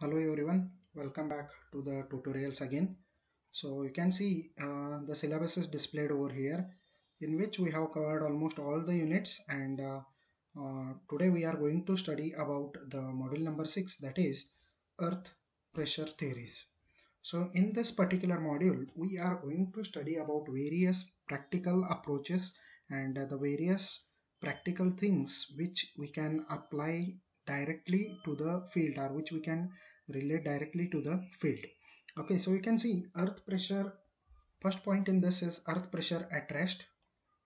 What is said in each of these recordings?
Hello everyone, welcome back to the tutorials again. So you can see the syllabus is displayed over here, in which we have covered almost all the units, and today we are going to study about the module number 6, that is earth pressure theories. So in this particular module we are going to study about various practical approaches and the various practical things which we can apply directly to the field, or which we can relate directly to the field. Okay, so you can see earth pressure. First point in this is earth pressure at rest,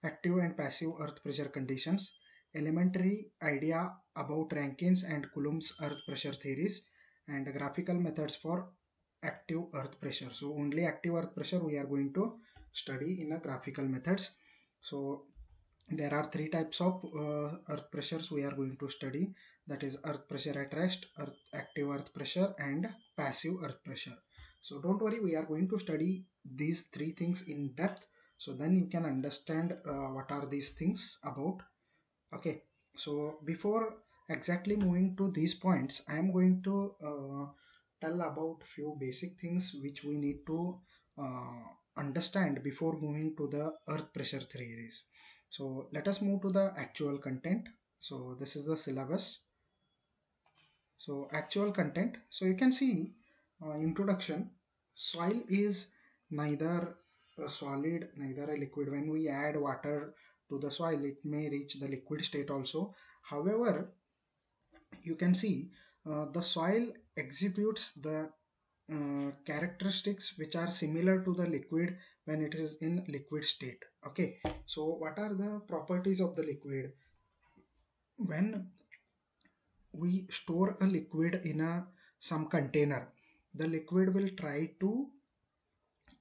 active and passive earth pressure conditions, elementary idea about Rankine's and Coulomb's earth pressure theories, and graphical methods for active earth pressure. So only active earth pressure we are going to study in a graphical methods. So there are three types of earth pressures we are going to study, that is earth pressure at rest, active earth pressure, and passive earth pressure. So don't worry, we are going to study these three things in depth, so then you can understand what are these things about. Okay, so before exactly moving to these points, I am going to tell about few basic things which we need to uh, understand before moving to the earth pressure theories. So let us move to the actual content. So this is the syllabus. So actual content. So you can see introduction. Soil is neither a solid, neither a liquid. When we add water to the soil, it may reach the liquid state also. However, you can see the soil exhibits the characteristics which are similar to the liquid when it is in liquid state. Okay, so what are the properties of the liquid? When we store a liquid in a some container, the liquid will try to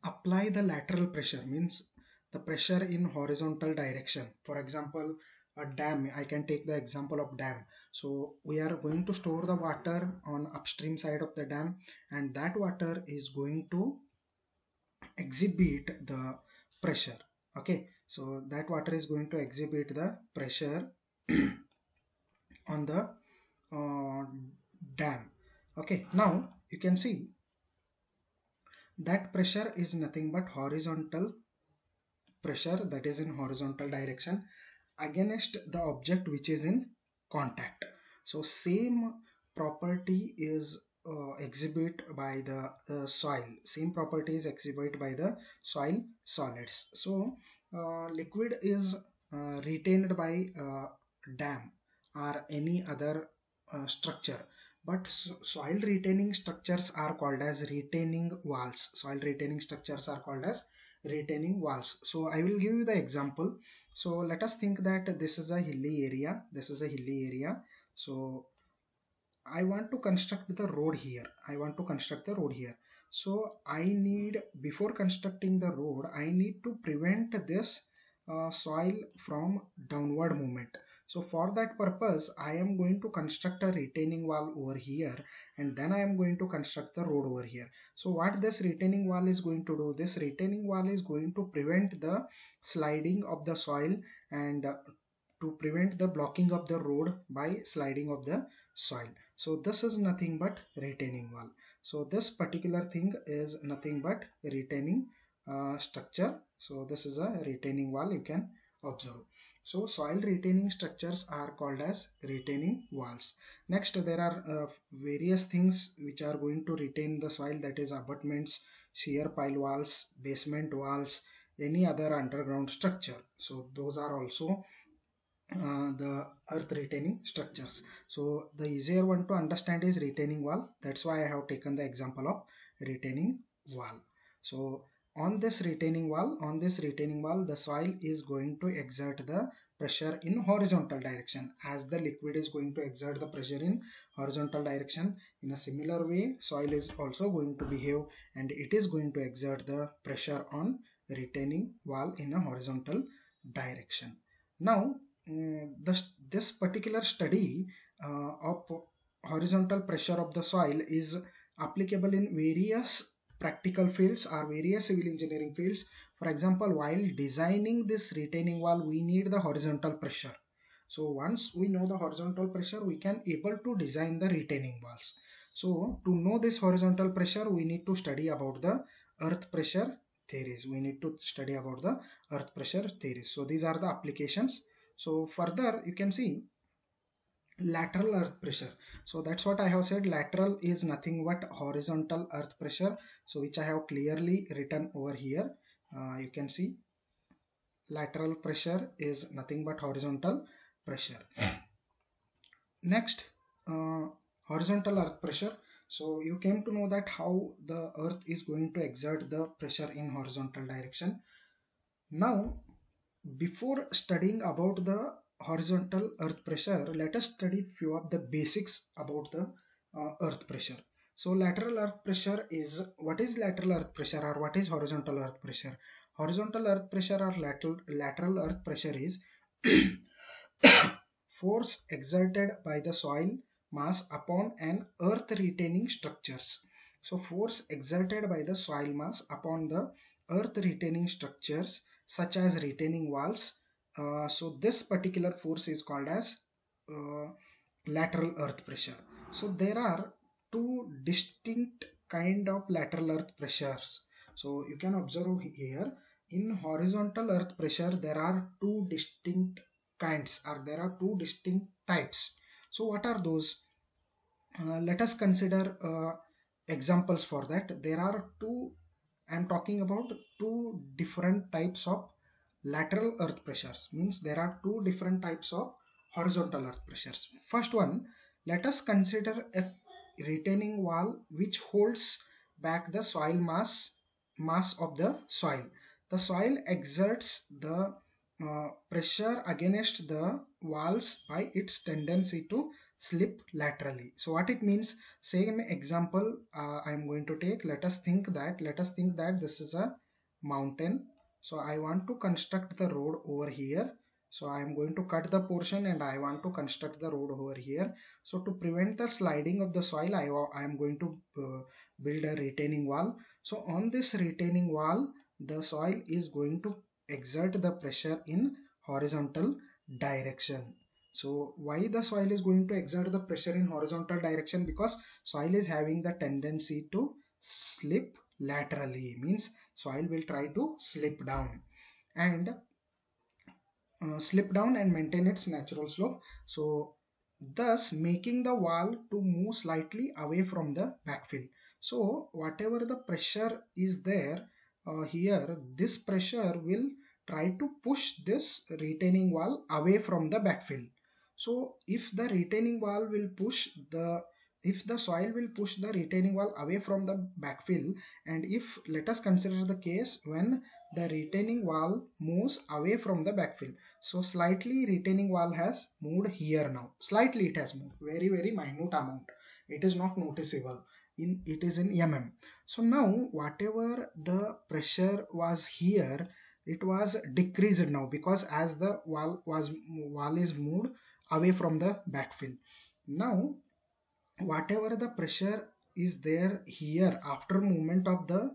apply the lateral pressure, means the pressure in horizontal direction. For example, a dam, I can take the example of dam. So we are going to store the water on upstream side of the dam, and that water is going to exhibit the pressure. Okay, so that water is going to exhibit the pressure on the uh, dam. Okay, now you can see that pressure is nothing but horizontal pressure, that is in horizontal direction, against the object which is in contact. So same property is exhibit by the soil, same property is exhibit by the soil solids. So liquid is retained by dam or any other structure, but soil retaining structures are called as retaining walls. Soil retaining structures are called as retaining walls. So I will give you the example. So let us think that this is a hilly area, this is a hilly area. So I want to construct the road here, I want to construct the road here. So I need, before constructing the road, I need to prevent this soil from downward movement. So for that purpose I am going to construct a retaining wall over here, and then I am going to construct the road over here. So what this retaining wall is going to do, this retaining wall is going to prevent the sliding of the soil, and to prevent the blocking of the road by sliding of the soil. So this is nothing but retaining wall. So this particular thing is nothing but retaining structure. So this is a retaining wall, you can observe. So soil retaining structures are called as retaining walls. Next, there are various things which are going to retain the soil, that is abutments, shear pile walls, basement walls, any other underground structure. So those are also the earth retaining structures. So the easier one to understand is retaining wall. That's why I have taken the example of retaining wall. So on this retaining wall, the soil is going to exert the pressure in horizontal direction, as the liquid is going to exert the pressure in horizontal direction. In a similar way, soil is also going to behave, and it is going to exert the pressure on retaining wall in a horizontal direction. Now this particular study of horizontal pressure of the soil is applicable in various practical fields or various civil engineering fields. For example, while designing this retaining wall, we need the horizontal pressure. So once we know the horizontal pressure, we can able to design the retaining walls. So to know this horizontal pressure, we need to study about the earth pressure theories. We need to study about the earth pressure theories. So these are the applications. So further you can see lateral earth pressure. So that's what I have said. Lateral is nothing but horizontal earth pressure. So which I have clearly written over here. You can see lateral pressure is nothing but horizontal pressure. Next, horizontal earth pressure. So you came to know that how the earth is going to exert the pressure in horizontal direction. Now, before studying about the horizontal earth pressure, let us study few of the basics about the earth pressure. So lateral earth pressure is, what is lateral earth pressure or what is horizontal earth pressure? Horizontal earth pressure or lateral earth pressure is force exerted by the soil mass upon an earth retaining structures. So force exerted by the soil mass upon the earth retaining structures such as retaining walls. So this particular force is called as uh, lateral earth pressure. So there are two distinct kind of lateral earth pressures. So you can observe here, in horizontal earth pressure there are two distinct kinds, or there are two distinct types. So what are those? Let us consider examples for that. There are two, I am talking about two different types of lateral earth pressures. Means there are two different types of horizontal earth pressures. First one, let us consider a retaining wall which holds back the soil mass of the soil. The soil exerts the pressure against the walls by its tendency to slip laterally. So what it means, same example I am going to take. Let us think that this is a mountain. So I want to construct the road over here. So I am going to cut the portion and I want to construct the road over here. So to prevent the sliding of the soil, I am going to build a retaining wall. So on this retaining wall, the soil is going to exert the pressure in horizontal direction. So why the soil is going to exert the pressure in horizontal direction? Because soil is having the tendency to slip laterally. Means soil will try to and slip down and maintain its natural slope. So thus making the wall to move slightly away from the backfill. So whatever the pressure is there here, this pressure will try to push this retaining wall away from the backfill. So if the retaining wall will push the if the soil will push the retaining wall away from the backfill, and if, let us consider the case when the retaining wall moves away from the backfill. So slightly retaining wall has moved here now. Slightly it has moved. Very, very minute amount. It is not noticeable. It is in mm. So now whatever the pressure was here, it was decreased now, because as the wall is moved away from the backfill. Now whatever the pressure is there here after movement of the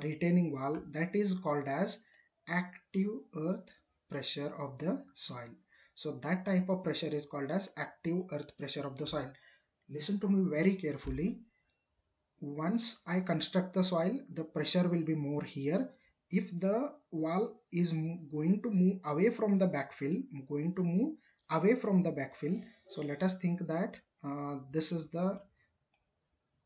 retaining wall, that is called as active earth pressure of the soil. So that type of pressure is called as active earth pressure of the soil. Listen to me very carefully. Once I construct the soil, the pressure will be more here. If the wall is going to move away from the backfill, so let us think that this is the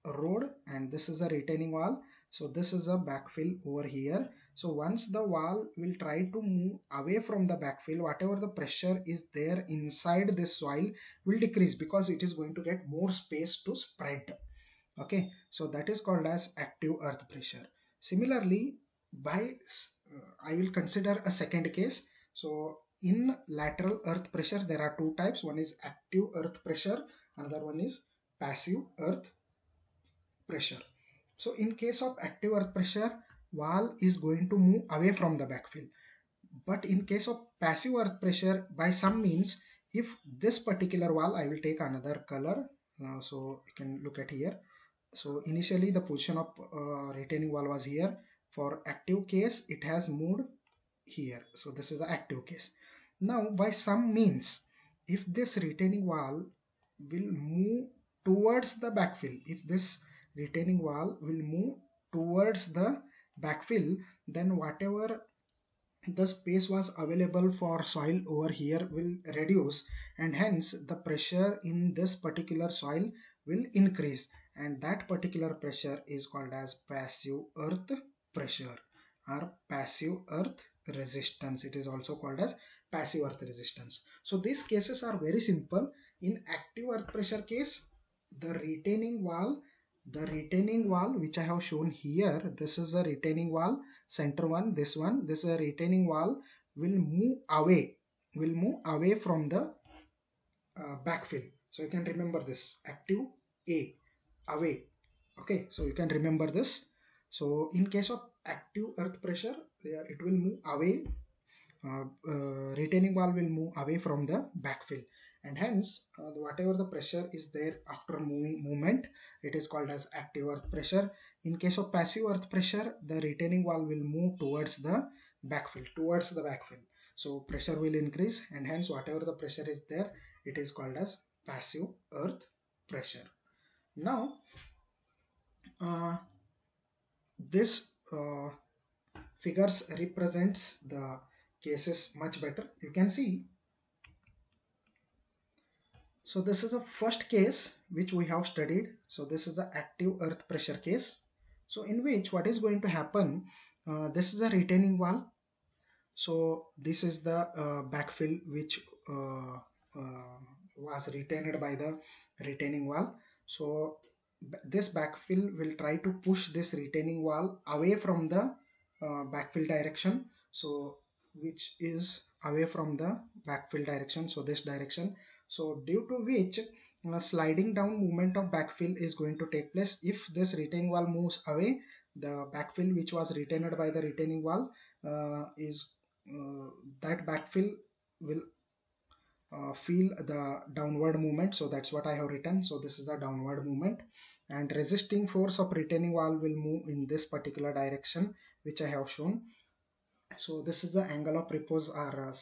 road and this is a retaining wall. So this is a backfill over here. So once the wall will try to move away from the backfill, whatever the pressure is there inside this soil will decrease, because it is going to get more space to spread. Okay, so that is called as active earth pressure. Similarly, I will consider a second case. So in lateral earth pressure there are two types. One is active earth pressure, another one is passive earth pressure. So in case of active earth pressure, wall is going to move away from the backfill. But in case of passive earth pressure, by some means, if this particular wall, I will take another color, so you can look at here. So initially the position of retaining wall was here. For active case, it has moved here. So this is the active case. Now by some means, if this retaining wall will move towards the backfill, if this retaining wall will move towards the backfill, then whatever the space was available for soil over here will reduce, and hence the pressure in this particular soil will increase, and that particular pressure is called as passive earth pressure or passive earth resistance. It is also called as passive earth resistance. So these cases are very simple. In active earth pressure case, the retaining wall which I have shown here, this is a retaining wall, center one, this is a retaining wall, will move away from the backfill. So you can remember this, active A, away. Okay, so you can remember this. So in case of active earth pressure, it will move away, retaining wall will move away from the backfill, and hence whatever the pressure is there after movement, it is called as active earth pressure. In case of passive earth pressure, the retaining wall will move towards the backfill, so pressure will increase, and hence whatever the pressure is there, it is called as passive earth pressure. Now this figures represents the cases much better. You can see, so this is the first case which we have studied. So this is the active earth pressure case. So in which what is going to happen, this is a retaining wall. So this is the backfill which was retained by the retaining wall. So this backfill will try to push this retaining wall away from the backfill direction. So which is away from the backfill direction, so this direction. So due to which sliding down movement of backfill is going to take place. If this retaining wall moves away, the backfill which was retained by the retaining wall is that backfill will feel the downward movement. So that's what I have written. So this is a downward movement, and resisting force of retaining wall will move in this particular direction which I have shown. So this is the angle of repose or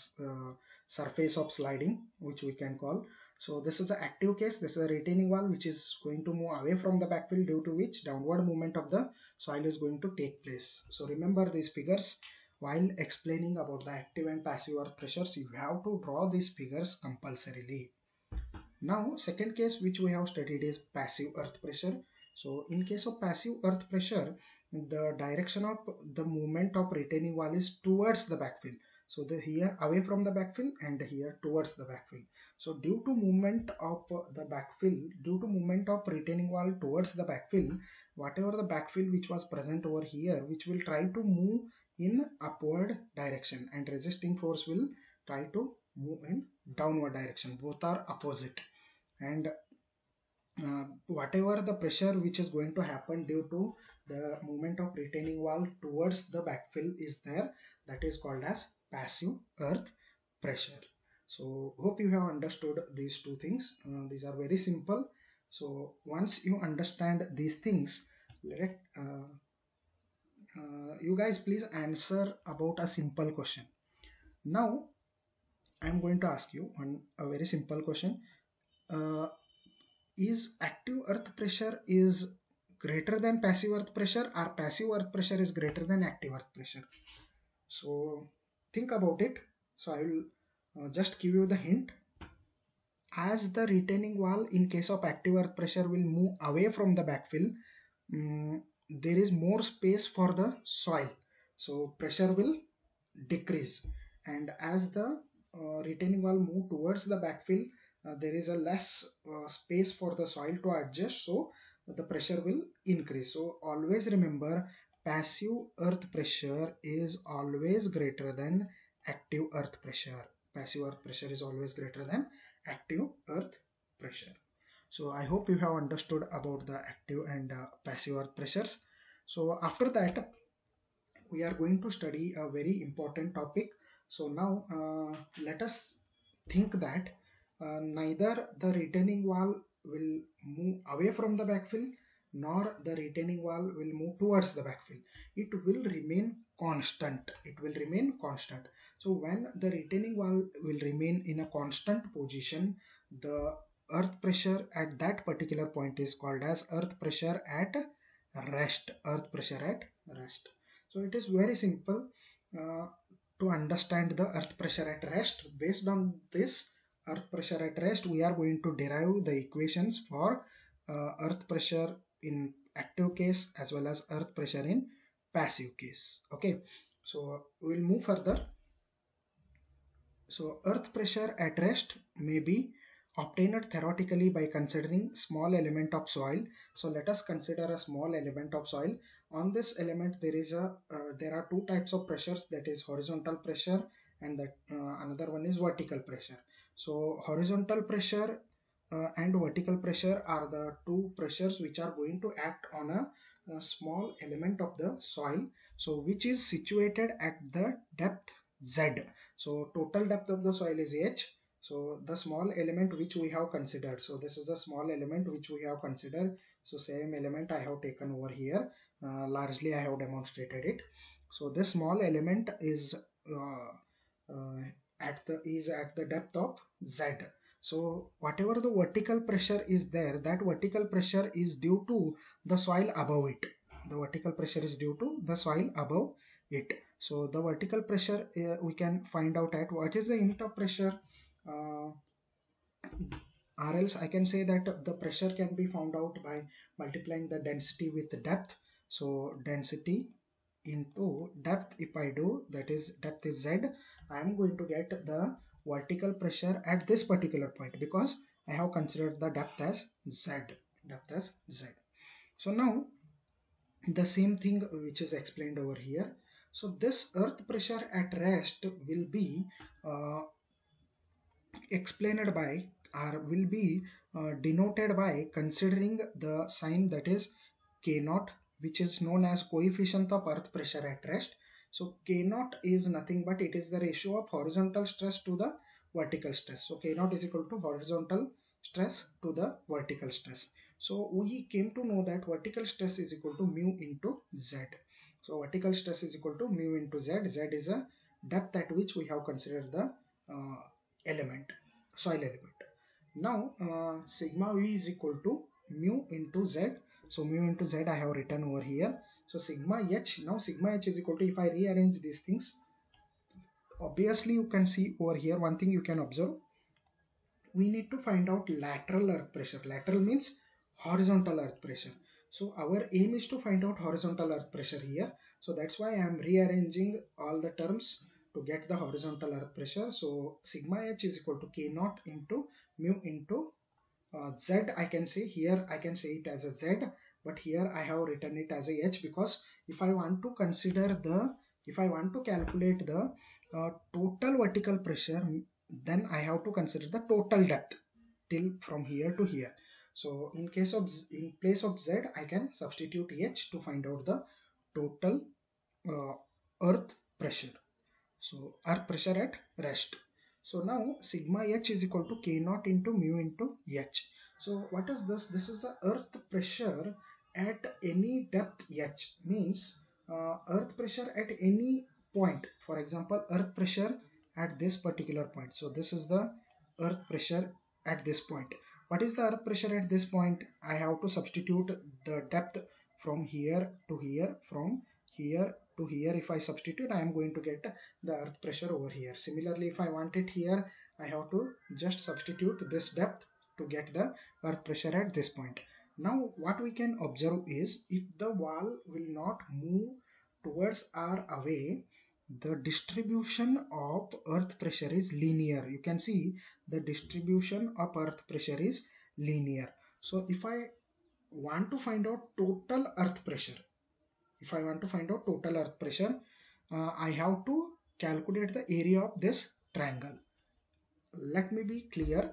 surface of sliding which we can call. So this is the active case. This is a retaining wall which is going to move away from the backfill, due to which downward movement of the soil is going to take place. So remember these figures while explaining about the active and passive earth pressures. You have to draw these figures compulsorily. Now second case which we have studied is passive earth pressure. So in case of passive earth pressure, the direction of the movement of retaining wall is towards the backfill. So here away from the backfill, and here towards the backfill. So due to movement of the backfill, due to movement of retaining wall towards the backfill, whatever the backfill which was present over here, which will try to move in upward direction, and resisting force will try to move in downward direction. Both are opposite, and whatever the pressure which is going to happen due to the movement of retaining wall towards the backfill is there, that is called as passive earth pressure. So hope you have understood these two things. These are very simple. So once you understand these things, let you guys please answer about a simple question. Now I am going to ask you a very simple question. Is active earth pressure is greater than passive earth pressure, or passive earth pressure is greater than active earth pressure? So think about it. So I will just give you the hint. As the retaining wall in case of active earth pressure will move away from the backfill, there is more space for the soil, so pressure will decrease. And as the retaining wall move towards the backfill, there is a less space for the soil to adjust, so the pressure will increase. So always remember, passive earth pressure is always greater than active earth pressure. Passive earth pressure is always greater than active earth pressure. So I hope you have understood about the active and passive earth pressures. So after that, we are going to study a very important topic. So now let us think that neither the retaining wall will move away from the backfill, nor the retaining wall will move towards the backfill. It will remain constant. It will remain constant. So when the retaining wall will remain in a constant position, the earth pressure at that particular point is called as earth pressure at rest. Earth pressure at rest. So it is very simple uh, to understand the earth pressure at rest. Based on this earth pressure at rest, we are going to derive the equations for earth pressure in active case as well as earth pressure in passive case. Okay, so we will move further. So earth pressure at rest may be obtained theoretically by considering small element of soil. So let us consider a small element of soil. On this element there are two types of pressures, that is horizontal pressure and that another one is vertical pressure. So horizontal pressure and vertical pressure are the two pressures which are going to act on a small element of the soil, so which is situated at the depth z. So total depth of the soil is h. So the small element which we have considered, so this is the small element which we have considered. So same element I have taken over here, largely I have demonstrated it. So this small element is at the depth of z. So whatever the vertical pressure is there, that vertical pressure is due to the soil above it. The vertical pressure is due to the soil above it. So the vertical pressure we can find out at what is the unit of pressure, uh, or else I can say that the pressure can be found out by multiplying the density with the depth. So density into depth, if I do, that is depth is z, I am going to get the vertical pressure at this particular point because I have considered the depth as z. Depth as z. So now the same thing which is explained over here. So this earth pressure at rest will be explained by, or will be denoted by considering the sign that is k naught, which is known as coefficient of earth pressure at rest. So k naught is nothing but it is the ratio of horizontal stress to the vertical stress. So k naught is equal to horizontal stress to the vertical stress. So we came to know that vertical stress is equal to mu into z. So vertical stress is equal to mu into z. Z is a depth at which we have considered the element, soil element. Now sigma v is equal to mu into z. So mu into z I have written over here. So sigma h, now sigma h is equal to, if I rearrange these things, obviously you can see over here one thing you can observe. We need to find out lateral earth pressure. Lateral means horizontal earth pressure. So our aim is to find out horizontal earth pressure here. So that's why I am rearranging all the terms to get the horizontal earth pressure. So sigma h is equal to k naught into mu into z. I can say here, I can say it as a z, but here I have written it as a h because if I want to consider the, if I want to calculate the total vertical pressure, then I have to consider the total depth till from here to here. So in case of in place of z, I can substitute h to find out the total uh, earth pressure. So earth pressure at rest. So now sigma h is equal to k naught into mu into h. So what is this? This is the earth pressure at any depth h, means earth pressure at any point. For example, earth pressure at this particular point. So this is the earth pressure at this point. What is the earth pressure at this point? I have to substitute the depth from here to here, from here to here. If I substitute, I am going to get the earth pressure over here. Similarly, if I want it here, I have to just substitute this depth to get the earth pressure at this point. Now what we can observe is, if the wall will not move towards or away, the distribution of earth pressure is linear. You can see the distribution of earth pressure is linear. So if I want to find out total earth pressure, if I want to find out total earth pressure, I have to calculate the area of this triangle. Let me be clear.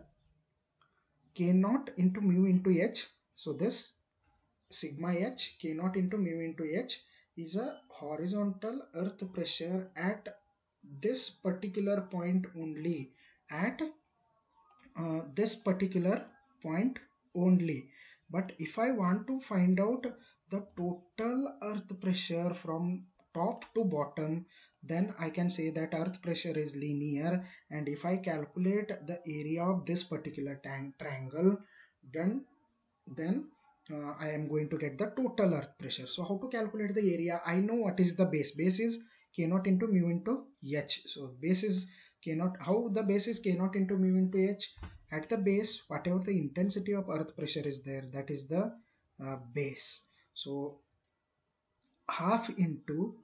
K naught into mu into h. So this sigma h, k naught into mu into h, is a horizontal earth pressure at this particular point only. At this particular point only. But if I want to find out the total earth pressure from top to bottom, then I can say that earth pressure is linear, and if I calculate the area of this particular triangle, then I am going to get the total earth pressure. So how to calculate the area? I know what is the base. Base is k naught into mu into h. So base is k naught. How the base is k naught into mu into h? At the base, whatever the intensity of earth pressure is there, that is the base. So half into,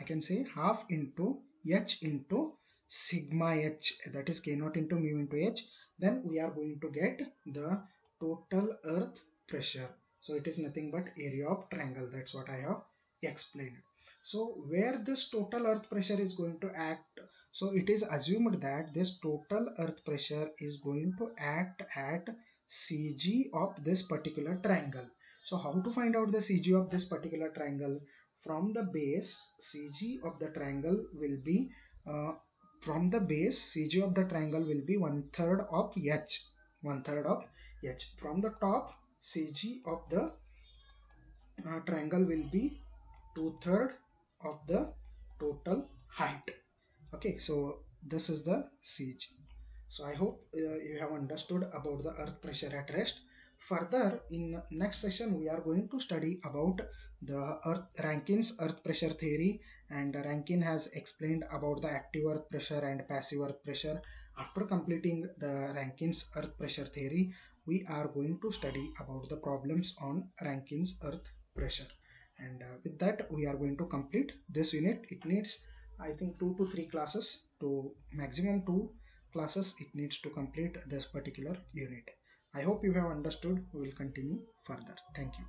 I can say half into h into sigma h, that is k naught into mu into h. Then we are going to get the total earth pressure. So it is nothing but area of triangle. That's what I have explained. So where this total earth pressure is going to act, so it is assumed that this total earth pressure is going to act at CG of this particular triangle. So how to find out the CG of this particular triangle? From the base, CG of the triangle will be from the base, CG of the triangle will be 1/3 of h. 1/3 of h. From the top, CG of the triangle will be 2/3 of the total height. Okay, so this is the CG. So I hope you have understood about the earth pressure at rest. Further, in next session we are going to study about the Rankin's earth pressure theory, and Rankine has explained about the active earth pressure and passive earth pressure. After completing the Rankin's earth pressure theory, we are going to study about the problems on Rankin's earth pressure. And with that, we are going to complete this unit. It needs, I think, 2 to 3 classes, to maximum 2 classes it needs to complete this particular unit. I hope you have understood. We will continue further. Thank you.